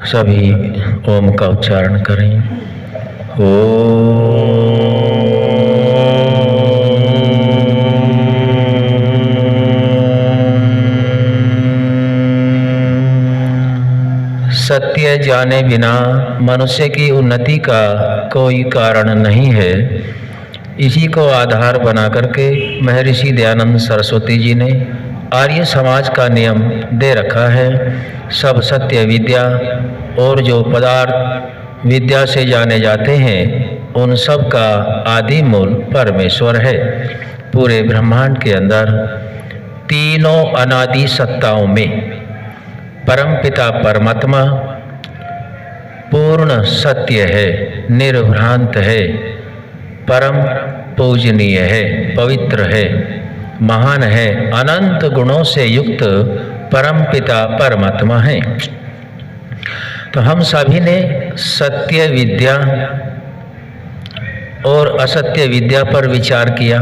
सभी ओम का उच्चारण करें। सत्य जाने बिना मनुष्य की उन्नति का कोई कारण नहीं है। इसी को आधार बना करके महर्षि दयानंद सरस्वती जी ने आर्य समाज का नियम दे रखा है। सब सत्य विद्या और जो पदार्थ विद्या से जाने जाते हैं उन सब का आदि मूल परमेश्वर है। पूरे ब्रह्मांड के अंदर तीनों अनादि सत्ताओं में परमपिता परमात्मा पूर्ण सत्य है, निर्भ्रांत है, परम पूजनीय है, पवित्र है, महान है, अनंत गुणों से युक्त परमपिता परमात्मा है। तो हम सभी ने सत्य विद्या और असत्य विद्या पर विचार किया।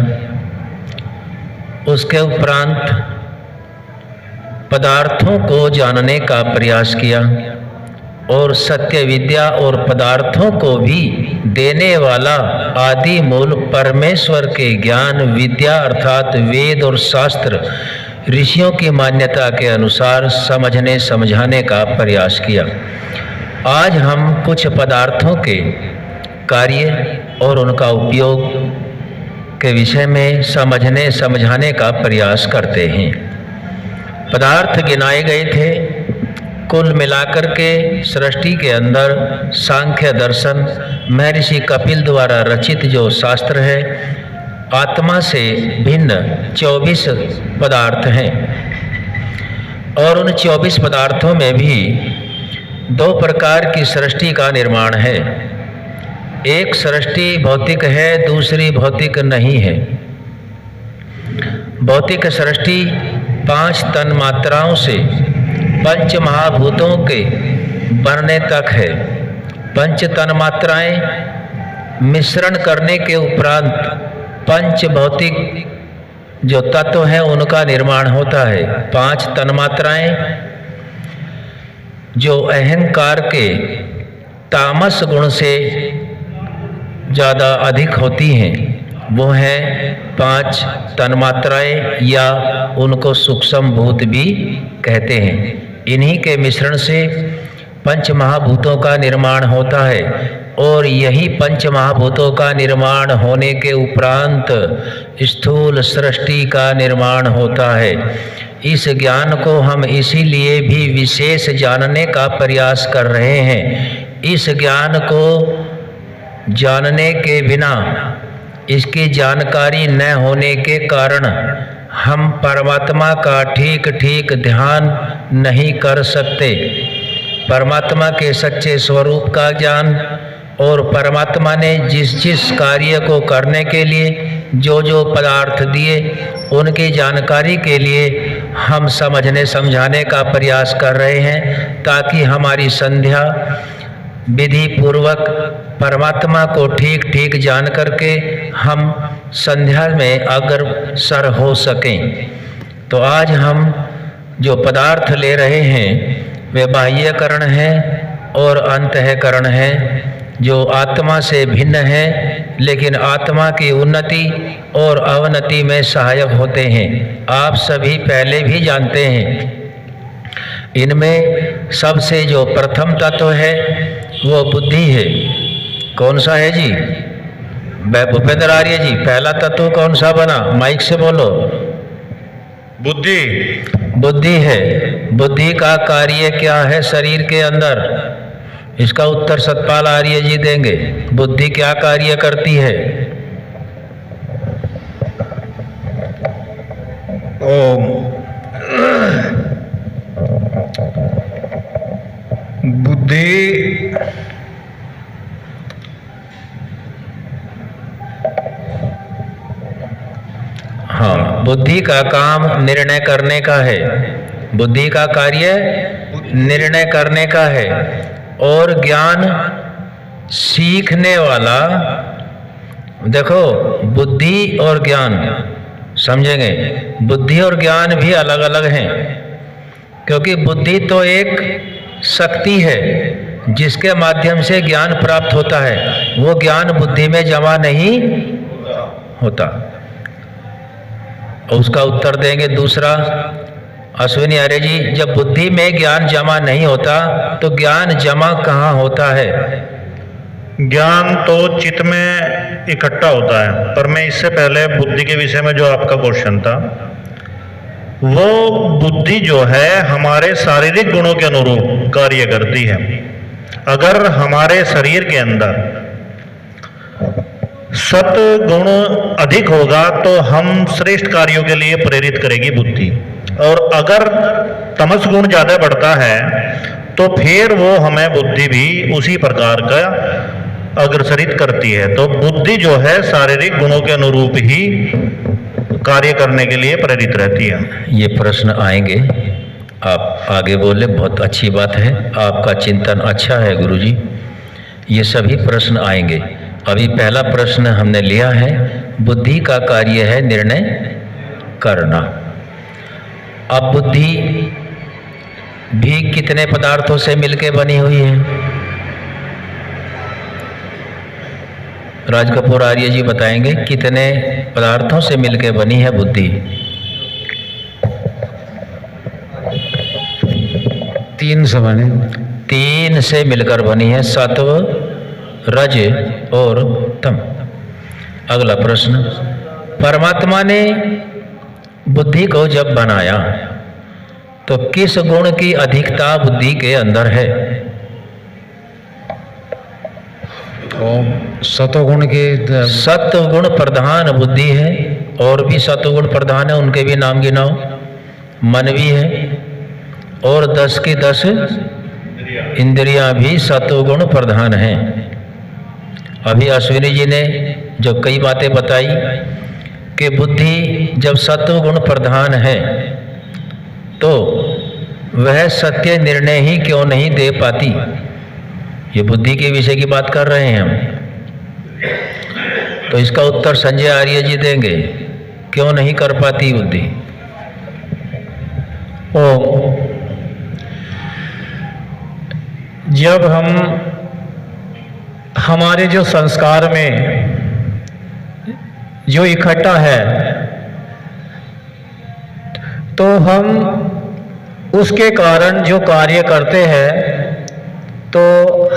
उसके उपरांत पदार्थों को जानने का प्रयास किया और सत्य विद्या और पदार्थों को भी देने वाला आदि मूल परमेश्वर के ज्ञान विद्या अर्थात वेद और शास्त्र ऋषियों की मान्यता के अनुसार समझने समझाने का प्रयास किया। आज हम कुछ पदार्थों के कार्य और उनका उपयोग के विषय में समझने समझाने का प्रयास करते हैं। पदार्थ गिनाए गए थे। कुल मिलाकर के सृष्टि के अंदर सांख्य दर्शन महर्षि कपिल द्वारा रचित जो शास्त्र है, आत्मा से भिन्न 24 पदार्थ हैं और उन 24 पदार्थों में भी दो प्रकार की सृष्टि का निर्माण है। एक सृष्टि भौतिक है, दूसरी भौतिक नहीं है। भौतिक सृष्टि 5 तन मात्राओं से पंच महाभूतों के बनने तक है। पंच तन मात्राएं मिश्रण करने के उपरांत पंच भौतिक जो तत्व हैं उनका निर्माण होता है। 5 तन मात्राएं जो अहंकार के तामस गुण से ज़्यादा अधिक होती हैं वो हैं 5 तन्मात्राएं या उनको सूक्ष्म भूत भी कहते हैं। इन्हीं के मिश्रण से पंच महाभूतों का निर्माण होता है और यही पंच महाभूतों का निर्माण होने के उपरांत स्थूल सृष्टि का निर्माण होता है। इस ज्ञान को हम इसीलिए भी विशेष जानने का प्रयास कर रहे हैं। इस ज्ञान को जानने के बिना, इसकी जानकारी न होने के कारण हम परमात्मा का ठीक ठीक ध्यान नहीं कर सकते। परमात्मा के सच्चे स्वरूप का ज्ञान और परमात्मा ने जिस जिस कार्य को करने के लिए जो जो पदार्थ दिए उनकी जानकारी के लिए हम समझने समझाने का प्रयास कर रहे हैं, ताकि हमारी संध्या विधि पूर्वक परमात्मा को ठीक ठीक जान करके हम संध्या में अग्रसर हो सकें। तो आज हम जो पदार्थ ले रहे हैं वे बाह्यकरण हैं और अंतःकरण हैं, जो आत्मा से भिन्न है लेकिन आत्मा की उन्नति और अवनति में सहायक होते हैं। आप सभी पहले भी जानते हैं। इनमें सबसे जो प्रथम तत्व है वो बुद्धि है। कौन सा है जी? भूपेंद्र आर्य जी, पहला तत्व कौन सा बना? माइक से बोलो। बुद्धि। बुद्धि है। बुद्धि का कार्य क्या है शरीर के अंदर? इसका उत्तर सतपाल आर्य जी देंगे। बुद्धि क्या कार्य करती है? ओम। बुद्धि हाँ, बुद्धि का काम निर्णय करने का है। बुद्धि का कार्य निर्णय करने का है और ज्ञान सीखने वाला। देखो, बुद्धि और ज्ञान समझेंगे, बुद्धि और ज्ञान भी अलग अलग हैं, क्योंकि बुद्धि तो एक शक्ति है जिसके माध्यम से ज्ञान प्राप्त होता है वो ज्ञान बुद्धि में जमा नहीं होता। उसका उत्तर देंगे दूसरा। अश्विनी आर्य जी, जब बुद्धि में ज्ञान जमा नहीं होता तो ज्ञान जमा कहाँ होता है? ज्ञान तो चित्त में इकट्ठा होता है, पर मैं इससे पहले बुद्धि के विषय में जो आपका क्वेश्चन था, वो बुद्धि जो है हमारे शारीरिक गुणों के अनुरूप कार्य करती है। अगर हमारे शरीर के अंदर सत गुण अधिक होगा तो हम श्रेष्ठ कार्यों के लिए प्रेरित करेगी बुद्धि, और अगर तमस गुण ज्यादा बढ़ता है तो फिर वो हमें बुद्धि भी उसी प्रकार का अग्रसरित करती है। तो बुद्धि जो है शारीरिक गुणों के अनुरूप ही कार्य करने के लिए प्रेरित रहती है। ये प्रश्न आएंगे, आप आगे बोले, बहुत अच्छी बात है, आपका चिंतन अच्छा है गुरुजी। ये सभी प्रश्न आएंगे। अभी पहला प्रश्न हमने लिया है, बुद्धि का कार्य है निर्णय करना। अब बुद्धि भी कितने पदार्थों से मिलकर बनी हुई है? राज कपूर आर्य जी बताएंगे कितने पदार्थों से मिलकर बनी है बुद्धि? 3 से बने। 3 से मिलकर बनी है, सत्व, रज और तम। अगला प्रश्न, परमात्मा ने बुद्धि को जब बनाया तो किस गुण की अधिकता बुद्धि के अंदर है? सतोगुण के सत्वगुण प्रधान बुद्धि है, और भी सत्वगुण प्रधान है, उनके भी नाम गिनाओ। मन भी है, और 10 की 10 इंद्रियां भी सत्वगुण प्रधान हैं। अभी अश्विनी जी ने जो कई बातें बताई कि बुद्धि जब सत्वगुण प्रधान है तो वह सत्य निर्णय ही क्यों नहीं दे पाती? ये बुद्धि के विषय की बात कर रहे हैं हम, तो इसका उत्तर संजय आर्य जी देंगे, क्यों नहीं कर पाती बुद्धि? जब हमारे जो संस्कार में जो इकट्ठा है तो हम उसके कारण जो कार्य करते हैं तो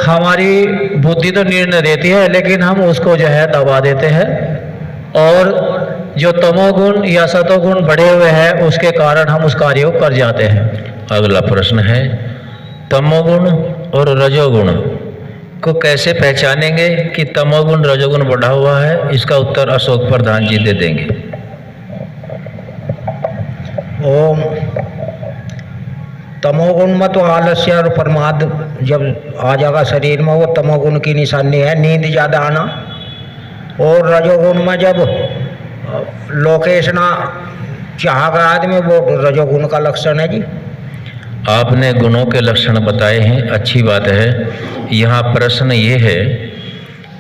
हमारी बुद्धि तो निर्णय देती है, लेकिन हम उसको जो है दबा देते हैं, और जो तमोगुण या सतोगुण बढ़े हुए हैं उसके कारण हम उस कार्य को कर जाते हैं। अगला प्रश्न है, तमोगुण और रजोगुण को कैसे पहचानेंगे कि तमोगुण रजोगुण बढ़ा हुआ है? इसका उत्तर अशोक प्रधान जी दे देंगे। ओम। तमोगुण में तो आलस्य और प्रमाद जब आ जाएगा शरीर में, वो तमोगुण की निशानी है, नींद ज़्यादा आना। और रजोगुण में जब लोकेशना चाहेगा आदमी, वो रजोगुण का लक्षण है जी। आपने गुणों के लक्षण बताए हैं, अच्छी बात है। यहाँ प्रश्न ये है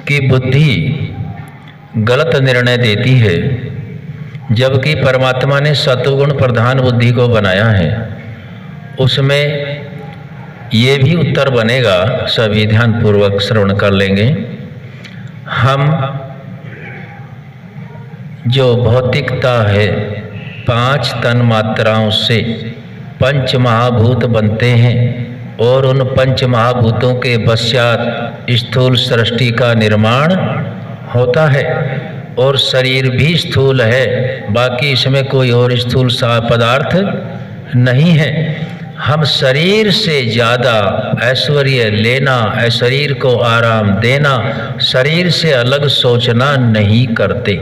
कि बुद्धि गलत निर्णय देती है, जबकि परमात्मा ने सत्वगुण प्रधान बुद्धि को बनाया है। उसमें ये भी उत्तर बनेगा, सभी ध्यानपूर्वक श्रवण कर लेंगे। हम जो भौतिकता है 5 तन मात्राओं से 5 महाभूत बनते हैं, और उन 5 महाभूतों के पश्चात स्थूल सृष्टि का निर्माण होता है, और शरीर भी स्थूल है, बाकी इसमें कोई और स्थूल सा पदार्थ नहीं है। हम शरीर से ज़्यादा ऐश्वर्य लेना, शरीर को आराम देना, शरीर से अलग सोचना नहीं करते।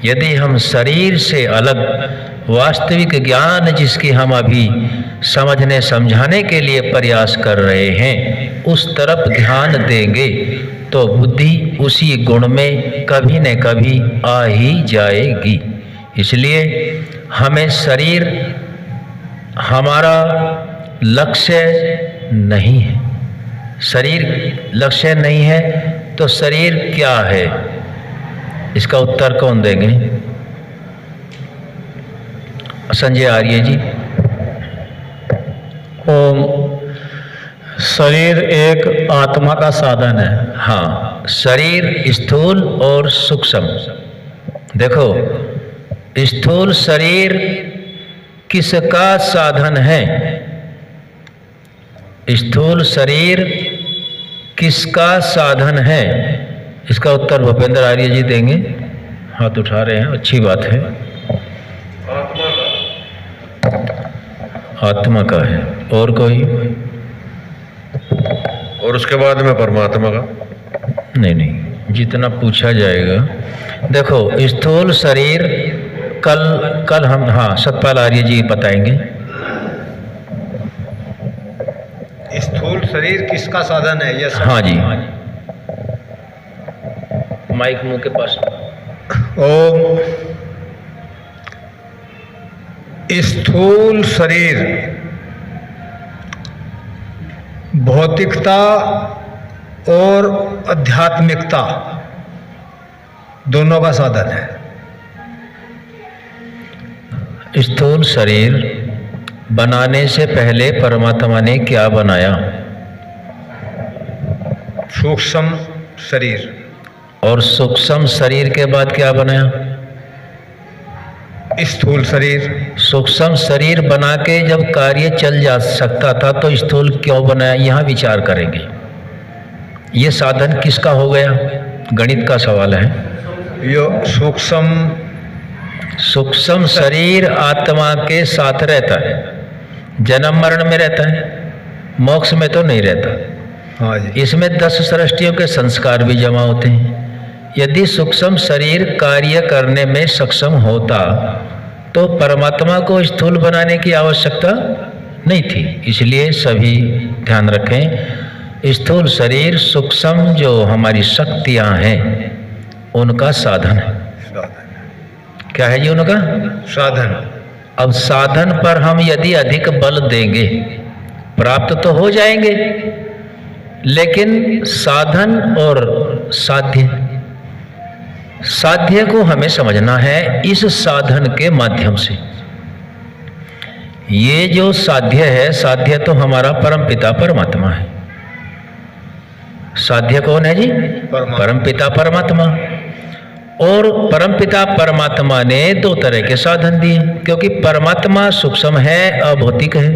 यदि हम शरीर से अलग वास्तविक ज्ञान, जिसकी हम अभी समझने समझाने के लिए प्रयास कर रहे हैं, उस तरफ ध्यान देंगे तो बुद्धि उसी गुण में कभी न कभी आ ही जाएगी। इसलिए हमें शरीर हमारा लक्ष्य नहीं है। शरीर लक्ष्य नहीं है तो शरीर क्या है? इसका उत्तर कौन देंगे? संजय आर्य जी। ओम। शरीर एक आत्मा का साधन है। हाँ, शरीर स्थूल और सूक्ष्म। देखो, स्थूल शरीर किसका साधन है? स्थूल शरीर किसका साधन है? इसका उत्तर भूपेंद्र आर्य जी देंगे। हाथ उठा रहे हैं, अच्छी बात है। आत्मा का है। और कोई? और उसके बाद में परमात्मा का। नहीं, जितना पूछा जाएगा। देखो, स्थूल शरीर कल हम, हाँ, सतपाल आर्य जी बताएंगे। स्थूल शरीर किसका साधन है? यह हाँ जी, माइक मुंह के पास। ओम। स्थूल शरीर भौतिकता और आध्यात्मिकता दोनों का साधन है। स्थूल शरीर बनाने से पहले परमात्मा ने क्या बनाया? सूक्ष्म शरीर। और सूक्ष्म शरीर के बाद क्या बनाया? स्थूल शरीर। सूक्ष्म शरीर बना के जब कार्य चल जा सकता था तो स्थूल क्यों बनाया? यहाँ विचार करेंगे। ये साधन किसका हो गया? गणित का सवाल है। यो सूक्ष्म शरीर आत्मा के साथ रहता है, जन्म मरण में रहता है, मोक्ष में तो नहीं रहता। हाँ जी। इसमें 10 सृष्टियों के संस्कार भी जमा होते हैं। यदि सूक्ष्म शरीर कार्य करने में सक्षम होता तो परमात्मा को स्थूल बनाने की आवश्यकता नहीं थी। इसलिए सभी ध्यान रखें, स्थूल शरीर सूक्ष्म जो हमारी शक्तियां हैं उनका साधन है। क्या है जी उनका साधन? अब साधन पर हम यदि अधिक बल देंगे प्राप्त तो हो जाएंगे, लेकिन साधन और साध्य को हमें समझना है इस साधन के माध्यम से। ये जो साध्य है, साध्य तो हमारा परमपिता परमात्मा है। साध्य कौन है जी? परमपिता परमात्मा। और परमपिता परमात्मा ने 2 तरह के साधन दिए, क्योंकि परमात्मा सूक्ष्म है, अभौतिक है।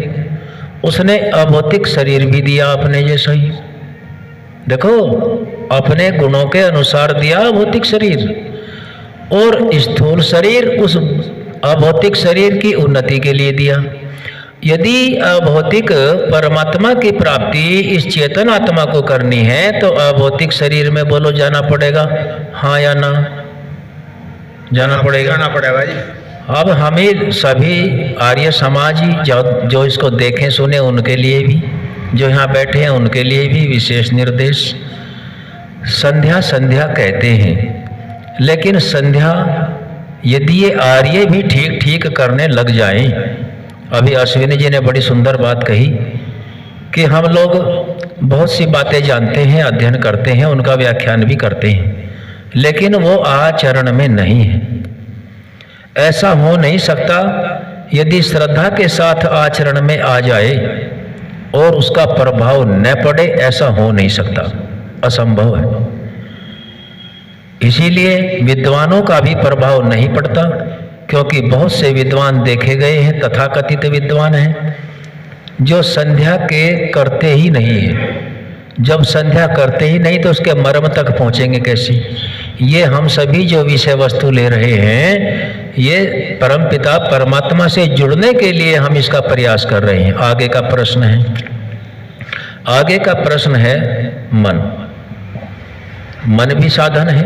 उसने अभौतिक शरीर भी दिया अपने जैसा ही। देखो, अपने गुणों के अनुसार दिया अभौतिक शरीर, और स्थूल शरीर उस अभौतिक शरीर की उन्नति के लिए दिया। यदि अभौतिक परमात्मा की प्राप्ति इस चेतन आत्मा को करनी है तो अभौतिक शरीर में बोलो जाना पड़ेगा, हाँ या ना? जाना पड़ेगा जी। अब हमें सभी आर्य समाज ही जो इसको देखें सुने उनके लिए भी, जो यहाँ बैठे हैं उनके लिए भी विशेष निर्देश। संध्या कहते हैं, लेकिन संध्या यदि ये आर्य भी ठीक करने लग जाएं। अभी अश्विनी जी ने बड़ी सुंदर बात कही कि हम लोग बहुत सी बातें जानते हैं, अध्ययन करते हैं, उनका व्याख्यान भी करते हैं, लेकिन वो आचरण में नहीं है। ऐसा हो नहीं सकता। यदि श्रद्धा के साथ आचरण में आ जाए और उसका प्रभाव न पड़े, ऐसा हो नहीं सकता, असंभव है। इसीलिए विद्वानों का भी प्रभाव नहीं पड़ता, क्योंकि बहुत से विद्वान देखे गए हैं, तथाकथित विद्वान हैं, जो संध्या के करते ही नहीं है। जब संध्या करते ही नहीं तो उसके मर्म तक पहुंचेंगे कैसे? ये हम सभी जो विषय वस्तु ले रहे हैं, ये परमपिता परमात्मा से जुड़ने के लिए हम इसका प्रयास कर रहे हैं। आगे का प्रश्न है मन भी साधन है।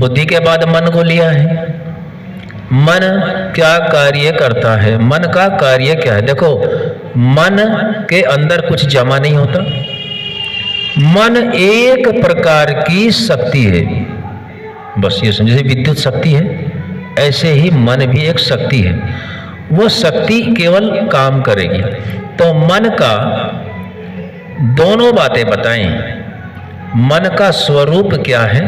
बुद्धि के बाद मन को लिया है। मन क्या कार्य करता है? मन का कार्य क्या है? देखो, मन के अंदर कुछ जमा नहीं होता। मन एक प्रकार की शक्ति है, बस ये समझो, जैसे विद्युत शक्ति है ऐसे ही मन भी एक शक्ति है। वो शक्ति केवल काम करेगी। तो मन का दोनों बातें बताएं। मन का स्वरूप क्या है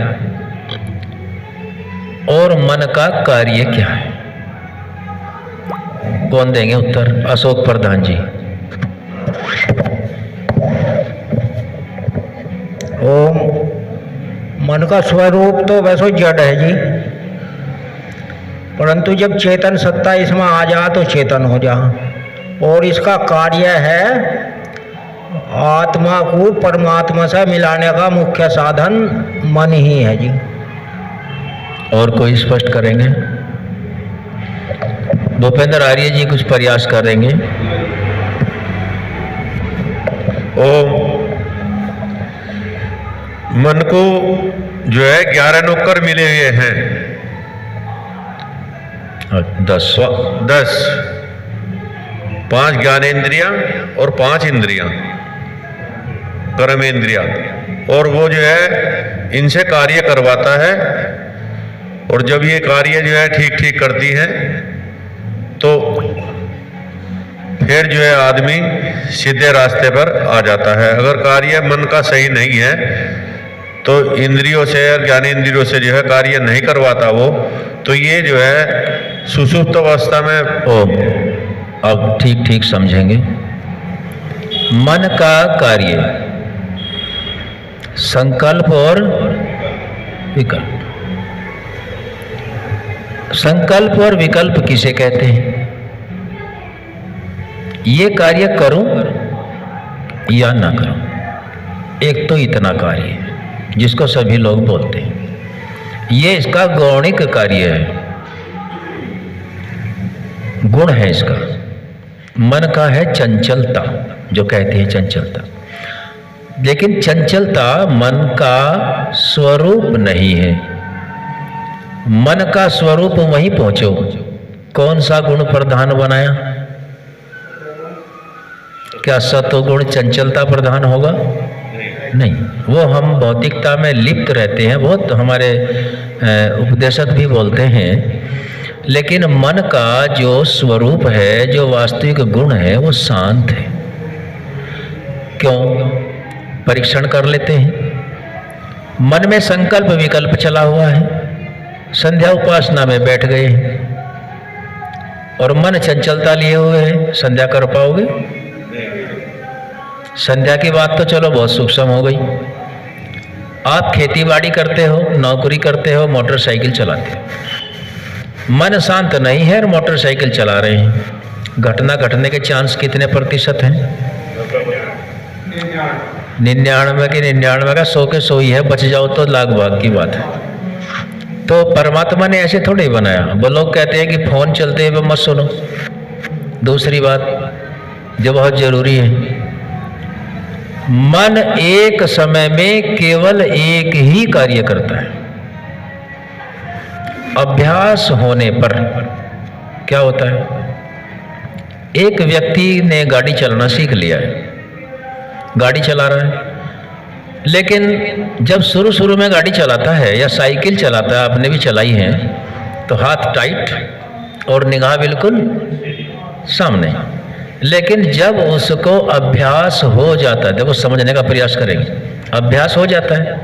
और मन का कार्य क्या है? कौन देंगे उत्तर? अशोक प्रधान जी। ओम मन का स्वरूप तो वैसे जड़ है जी, परंतु जब चेतन सत्ता इसमें आ जा तो चेतन हो जा, और इसका कार्य है आत्मा को परमात्मा से मिलाने का मुख्य साधन मन ही है जी। और कोई स्पष्ट करेंगे? भूपेंद्र आर्य जी कुछ प्रयास करेंगे। ओम मन को जो है 11 नौकर मिले हुए हैं, 10 10, 5 ज्ञानेंद्रियां और 5 इंद्रियां कर्मेंद्रियां, और वो जो है इनसे कार्य करवाता है, और जब ये कार्य जो है ठीक ठीक करती है तो फिर जो है आदमी सीधे रास्ते पर आ जाता है। अगर कार्य मन का सही नहीं है तो इंद्रियों से और ज्ञानेंद्रियों से जो है कार्य नहीं करवाता वो, तो ये जो है सुषुप्त अवस्था में। ओम, अब ठीक ठीक समझेंगे। मन का कार्य संकल्प और विकल्प। संकल्प और विकल्प किसे कहते हैं? ये कार्य करूं या ना करूं, एक तो इतना कार्य है जिसको सभी लोग बोलते हैं, ये इसका गौणिक कार्य है, गुण है इसका। मन का है चंचलता, जो कहते हैं चंचलता, लेकिन चंचलता मन का स्वरूप नहीं है। मन का स्वरूप वहीं पहुंचो। कौन सा गुण प्रधान बनाया? क्या सत्वगुण चंचलता प्रधान होगा? नहीं, वो हम भौतिकता में लिप्त रहते हैं, बहुत हमारे उपदेशक भी बोलते हैं, लेकिन मन का जो स्वरूप है, जो वास्तविक गुण है, वो शांत है। क्यों? परीक्षण कर लेते हैं। मन में संकल्प विकल्प चला हुआ है, संध्या उपासना में बैठ गए हैं और मन चंचलता लिए हुए है, संध्या कर पाओगे? संध्या की बात तो चलो बहुत सूक्ष्म हो गई। आप खेती बाड़ी करते हो, नौकरी करते हो, मोटरसाइकिल चलाते हो, मन शांत नहीं है और मोटरसाइकिल चला रहे हैं, घटना घटने के चांस कितने प्रतिशत हैं? 99 के 99 का 100 के 100 ही है, बच जाओ तो लाख भाग की बात है। तो परमात्मा ने ऐसे थोड़े बनाया। वो लोग कहते हैं कि फोन चलते हुए मत सुनो। दूसरी बात जो बहुत जरूरी है, मन एक समय में केवल एक ही कार्य करता है। अभ्यास होने पर क्या होता है? एक व्यक्ति ने गाड़ी चलाना सीख लिया है, गाड़ी चला रहा है, लेकिन जब शुरू शुरू में गाड़ी चलाता है या साइकिल चलाता है, आपने भी चलाई है, तो हाथ टाइट और निगाह बिल्कुल सामने। लेकिन जब उसको अभ्यास हो जाता है, देखो समझने का प्रयास करेंगे, अभ्यास हो जाता है,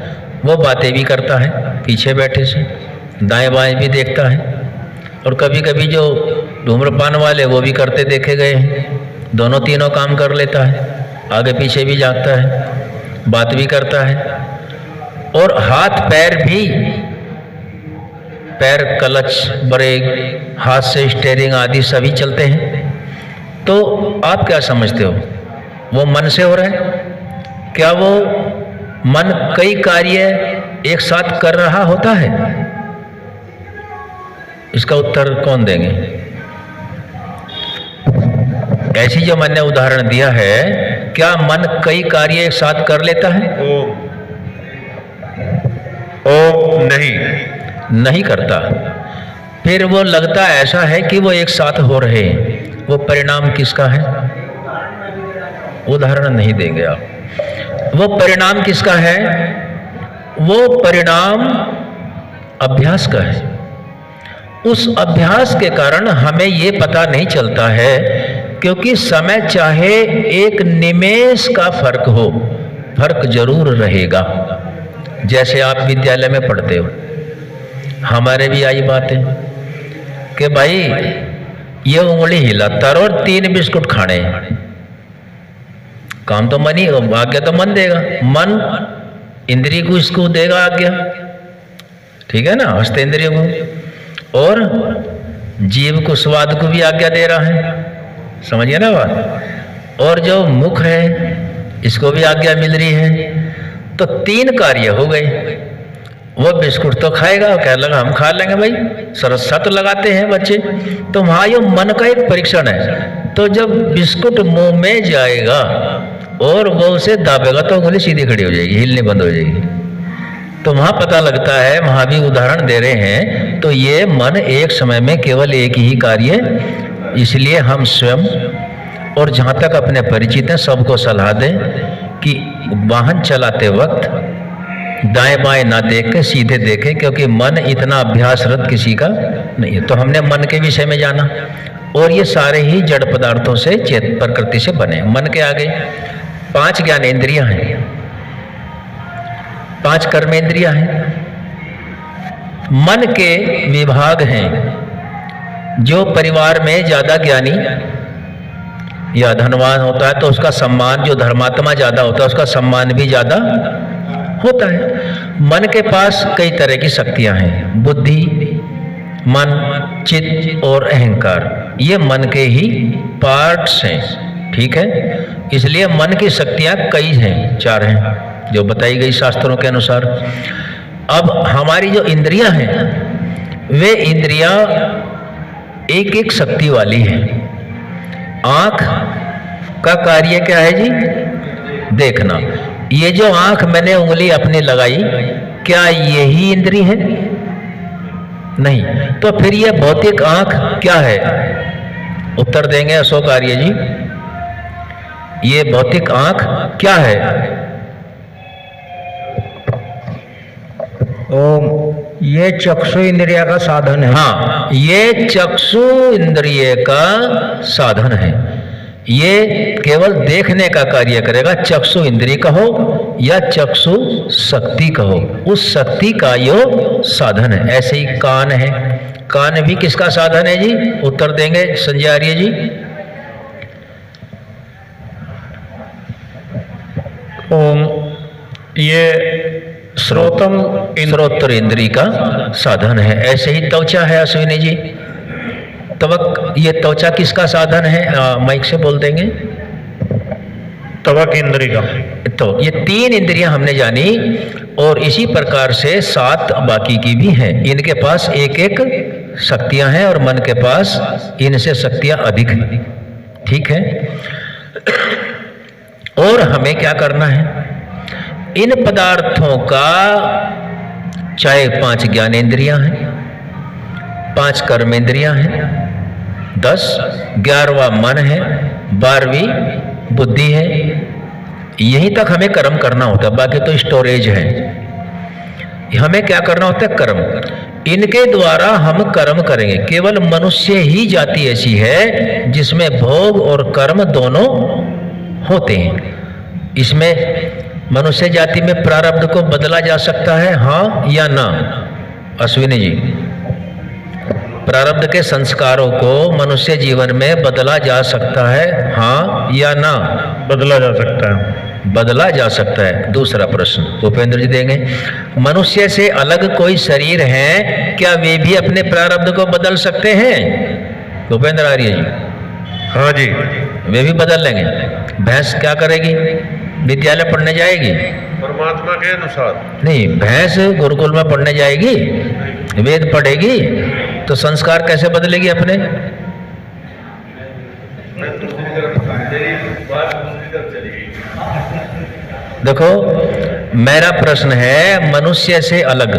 वो बातें भी करता है पीछे बैठे से, दाएं बाएं भी देखता है, और कभी कभी जो धूम्रपान वाले वो भी करते देखे गए हैं, दोनों तीनों काम कर लेता है, आगे पीछे भी जाता है, बात भी करता है, और हाथ पैर भी, पैर क्लच ब्रेक, हाथ से स्टीयरिंग आदि सभी चलते हैं। तो आप क्या समझते हो, वो मन से हो रहा है? क्या वो मन कई कार्य एक साथ कर रहा होता है? इसका उत्तर कौन देंगे? ऐसी जो मैंने उदाहरण दिया है, क्या मन कई कार्य एक साथ कर लेता है? ओ नहीं, नहीं करता। फिर वो लगता ऐसा है कि वो एक साथ हो रहे हैं, वो परिणाम किसका है? उदाहरण नहीं देंगे आप। वो परिणाम किसका है? वो परिणाम अभ्यास का है। उस अभ्यास के कारण हमें ये पता नहीं चलता है, क्योंकि समय चाहे एक निमेष का फर्क हो, फर्क जरूर रहेगा। जैसे आप विद्यालय में पढ़ते हो, हमारे भी आई बात है कि भाई ये उंगली हिलाता रहो और 3 बिस्कुट खाने, काम तो मन ही, भाग्य तो मन देगा। मन इंद्रिय को इसको देगा आज्ञा, ठीक है ना, हस्तेंद्रिय को, और जीव को स्वाद को भी आज्ञा दे रहा है, समझिए ना बात। और जो मुख है इसको भी आज्ञा मिल रही है, तो 3 कार्य हो गए। वो बिस्कुट तो खाएगा, कह लगा हम खा लेंगे भाई, सरसत लगाते हैं बच्चे, तो वहाँ ये मन का एक परीक्षण है। तो जब बिस्कुट मुंह में जाएगा और वो उसे दाबेगा तो उंगली सीधी खड़ी हो जाएगी, हिलनी बंद हो जाएगी। तो वहाँ पता लगता है, वहाँ भी उदाहरण दे रहे हैं, तो ये मन एक समय में केवल एक ही कार्य, इसलिए हम स्वयं और जहाँ तक अपने परिचित हैं सबको सलाह दें कि वाहन चलाते वक्त दाएं बाएं ना देख के सीधे देखें, क्योंकि मन इतना अभ्यासरत किसी का नहीं है। तो हमने मन के विषय में जाना, और ये सारे ही जड़ पदार्थों से चेत प्रकृति से बने। मन के आगे 5 ज्ञानेंद्रियां हैं, 5 कर्मेंद्रियां हैं। मन के विभाग हैं। जो परिवार में ज्यादा ज्ञानी या धनवान होता है तो उसका सम्मान, जो धर्मात्मा ज्यादा होता है उसका सम्मान भी ज्यादा होता है। मन के पास कई तरह की शक्तियां हैं, बुद्धि, मन, चित्त और अहंकार, ये मन के ही पार्ट्स हैं, ठीक है। इसलिए मन की शक्तियां कई हैं, 4 हैं जो बताई गई शास्त्रों के अनुसार। अब हमारी जो इंद्रियां हैं वे इंद्रियां एक एक शक्ति वाली हैं। आंख का कार्य क्या है जी? देखना। ये जो आंख मैंने उंगली अपनी लगाई, क्या यही इंद्रिय है? नहीं। तो फिर ये भौतिक आंख क्या है? उत्तर देंगे अशोक आर्य जी, ये भौतिक आंख क्या है? ओम, ये चक्षु इंद्रिय का साधन है। हाँ, ये चक्षु इंद्रिय का साधन है। ये केवल देखने का कार्य करेगा, चक्षु इंद्रिय कहो या चक्षु शक्ति कहो, उस शक्ति का यो साधन है। ऐसे ही कान है, कान भी किसका साधन है जी? उत्तर देंगे संजय आर्य जी। ओम, ये श्रोत्र इंद्रिय का साधन है। ऐसे ही त्वचा है अश्विनी जी, त्वक, ये त्वचा किसका साधन है? माइक से बोल देंगे। त्वक इंद्रिय का। तो ये 3 इंद्रियां हमने जानी, और इसी प्रकार से 7 बाकी की भी हैं। इनके पास एक एक शक्तियां हैं और मन के पास इनसे शक्तियां अधिक हैं, ठीक है। और हमें क्या करना है? इन पदार्थों का, चाहे 5 ज्ञानेंद्रियां हैं, 5 कर्मेंद्रियां हैं, 10, 11वां मन है, 12वीं बुद्धि है। यहीं तक हमें कर्म करना होता है, बाकी तो स्टोरेज है। हमें क्या करना होता है? कर्म। इनके द्वारा हम कर्म करेंगे। केवल मनुष्य ही जाति ऐसी है जिसमें भोग और कर्म दोनों होते हैं। इसमें मनुष्य जाति में प्रारब्ध को बदला जा सकता है, हाँ या ना? अश्विनी जी, प्रारब्ध के संस्कारों को मनुष्य जीवन में बदला जा सकता है, हाँ या ना? बदला जा सकता है। बदला जा सकता है। दूसरा प्रश्न भूपेंद्र जी देंगे। मनुष्य से अलग कोई शरीर है, क्या वे भी अपने प्रारब्ध को बदल सकते हैं? भूपेंद्र आर्य जी। हाँ जी, वे भी बदल लेंगे। भैंस क्या करेगी? विद्यालय पढ़ने जाएगी? परमात्मा के अनुसार नहीं, भैंस गुरुकुल में पढ़ने जाएगी, वेद पढ़ेगी, तो संस्कार कैसे बदलेगी अपने? देखो, मेरा प्रश्न है, मनुष्य से अलग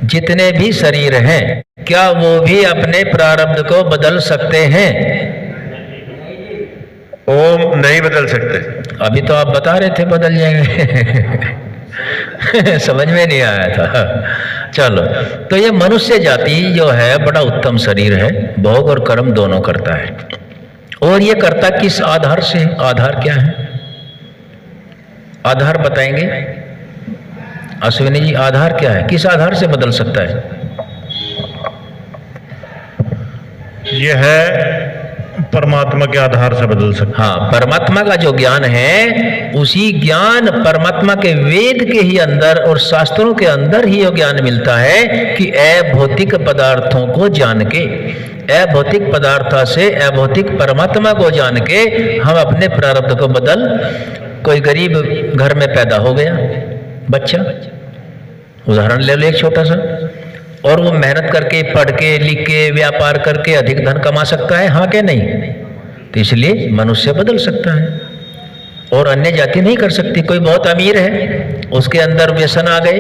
जितने भी शरीर हैं, क्या वो भी अपने प्रारब्ध को बदल सकते हैं? ओम, नहीं बदल सकते। अभी तो आप बता रहे थे बदल जाएंगे। समझ में नहीं आया था। चलो, तो ये मनुष्य जाति जो है बड़ा उत्तम शरीर है, भोग और कर्म दोनों करता है। और ये करता किस आधार से? आधार क्या है? आधार बताएंगे अश्विनी जी। आधार क्या है? किस आधार से बदल सकता है? यह है परमात्मा के आधार से बदल सकते हैं। हाँ, परमात्मा का जो ज्ञान है, उसी ज्ञान परमात्मा के वेद के ही अंदर और शास्त्रों के अंदर ही वो ज्ञान मिलता है कि अभौतिक पदार्थों को जान के, अभौतिक पदार्थ से अभौतिक परमात्मा को जान के हम अपने प्रारब्ध को बदल। कोई गरीब घर में पैदा हो गया बच्चा, उदाहरण ले लो एक छोटा सा, और वो मेहनत करके पढ़ के लिख के व्यापार करके अधिक धन कमा सकता है, हाँ के नहीं? तो इसलिए मनुष्य बदल सकता है और अन्य जाति नहीं कर सकती। कोई बहुत अमीर है, उसके अंदर व्यसन आ गए,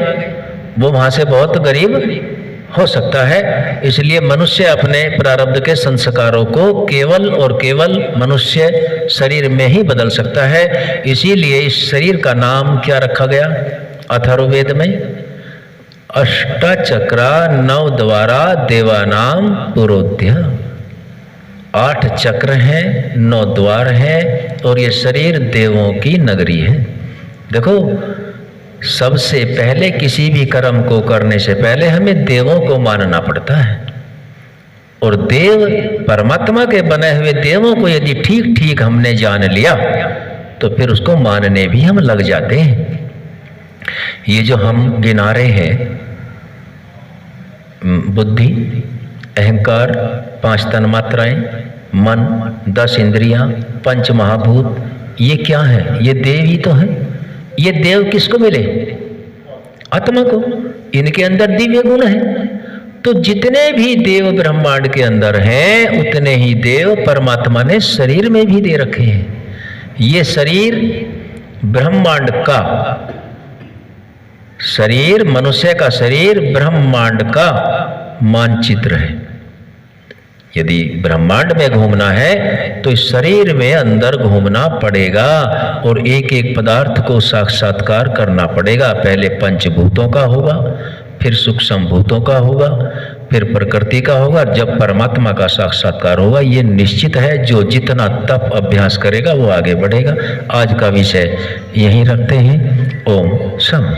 वो वहां से बहुत गरीब हो सकता है। इसलिए मनुष्य अपने प्रारब्ध के संस्कारों को केवल और केवल मनुष्य शरीर में ही बदल सकता है। इसीलिए इस शरीर का नाम क्या रखा गया अथर्ववेद में? अष्टचक्रा नव द्वारा देवानाम पुरोध्य। 8 चक्र हैं, 9 द्वार हैं और ये शरीर देवों की नगरी है। देखो, सबसे पहले किसी भी कर्म को करने से पहले हमें देवों को मानना पड़ता है, और देव परमात्मा के बने हुए देवों को यदि ठीक ठीक हमने जान लिया तो फिर उसको मानने भी हम लग जाते हैं। ये जो हम गिना रहे हैं, बुद्धि, अहंकार, 5 तन्मात्राएं, मन, 10 इंद्रियां, 5 महाभूत, ये क्या है? ये देव ही तो है। ये देव किसको मिले? आत्मा को। इनके अंदर दिव्य गुण है। तो जितने भी देव ब्रह्मांड के अंदर हैं, उतने ही देव परमात्मा ने शरीर में भी दे रखे हैं। ये शरीर ब्रह्मांड का शरीर, मनुष्य का शरीर ब्रह्मांड का मानचित्र है। यदि ब्रह्मांड में घूमना है तो इस शरीर में अंदर घूमना पड़ेगा और एक एक पदार्थ को साक्षात्कार करना पड़ेगा। पहले पंचभूतों का होगा, फिर सूक्ष्म भूतों का होगा, फिर प्रकृति का होगा, जब परमात्मा का साक्षात्कार होगा। ये निश्चित है, जो जितना तप अभ्यास करेगा वो आगे बढ़ेगा। आज का विषय यहीं रखते हैं। ओम शम।